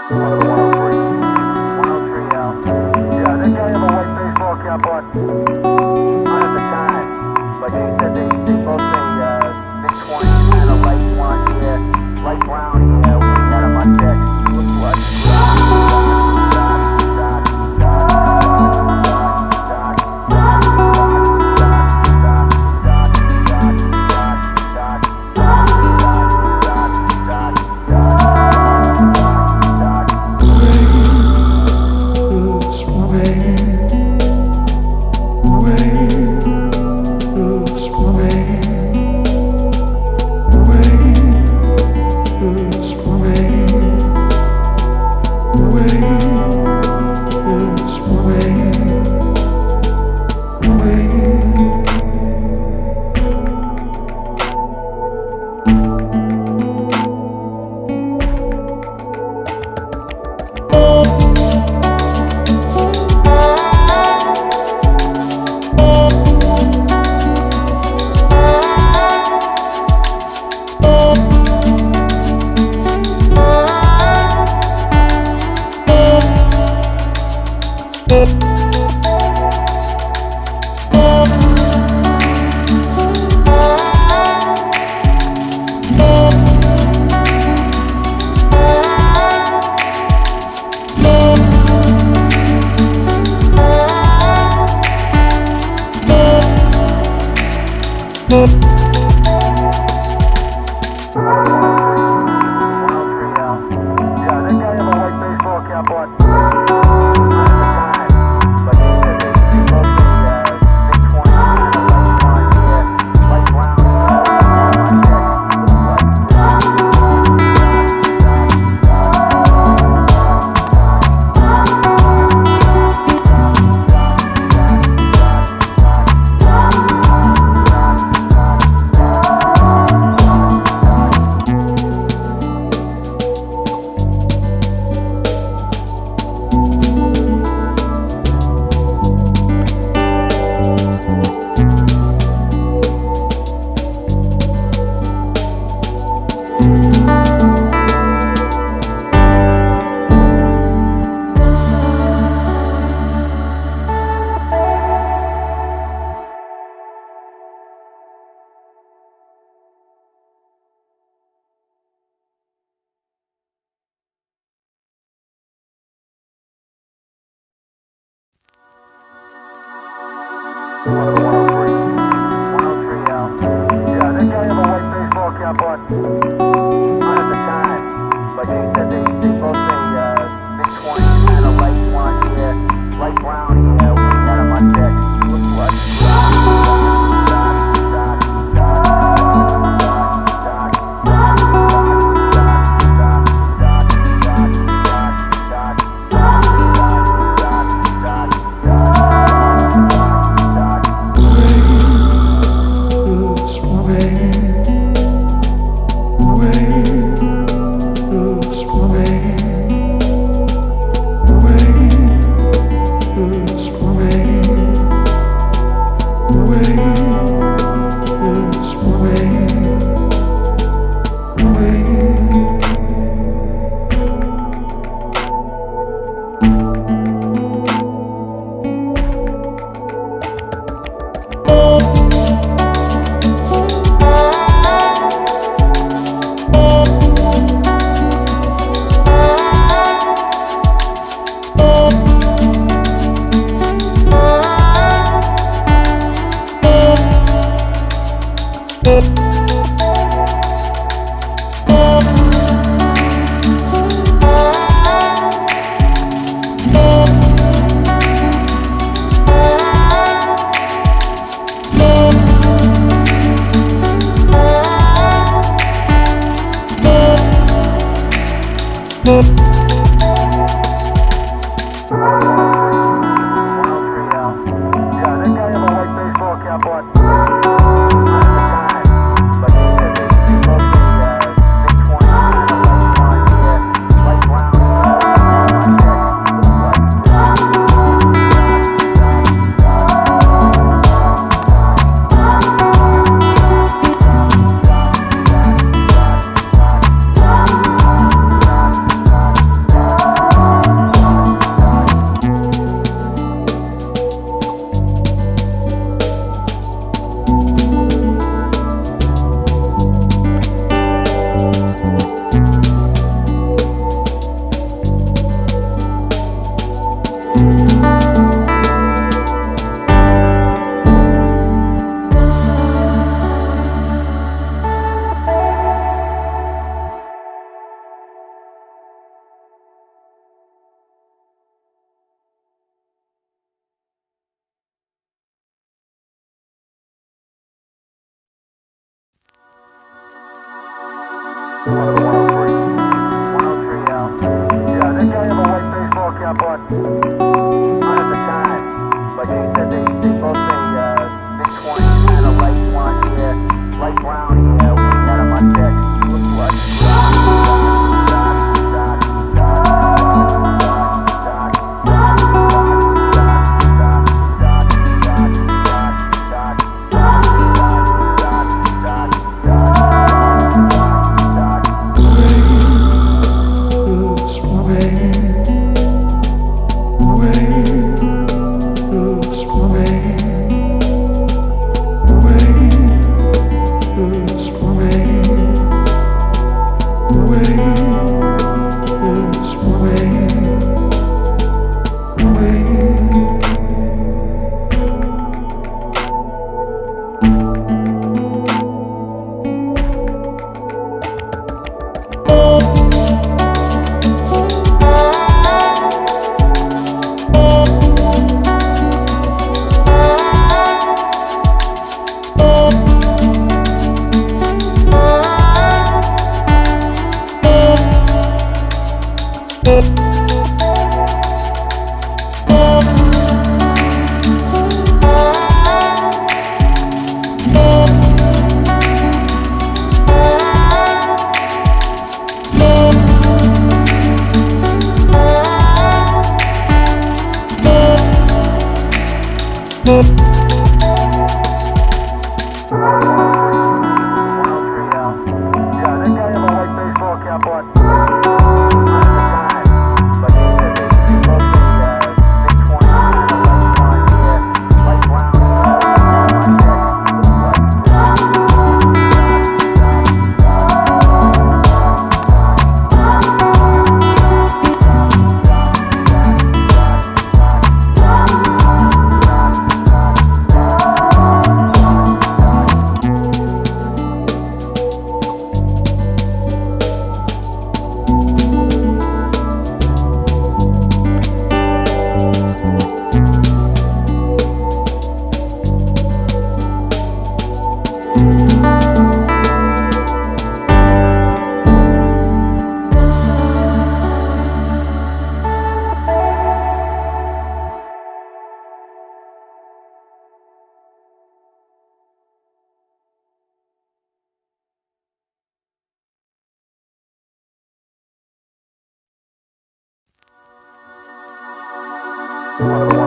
Yeah, they gotta have a white baseball cap on at the time. But they said they both say mid-20s, kind of light blonde hair, light brown hair. We had them on deck. Looks like Yeah, they gotta have a white baseball cap on at the time. But they said they both say mid-20s, kind of light blonde hair, light brown hair. We had them on deck. Looks like One of the 103. 103 out. Yeah, they gave him a white baseball cap on at the time, but she said they both say mid-20s, kind of light blonde hair, light brown hair. We had a mustache. Looked like one of the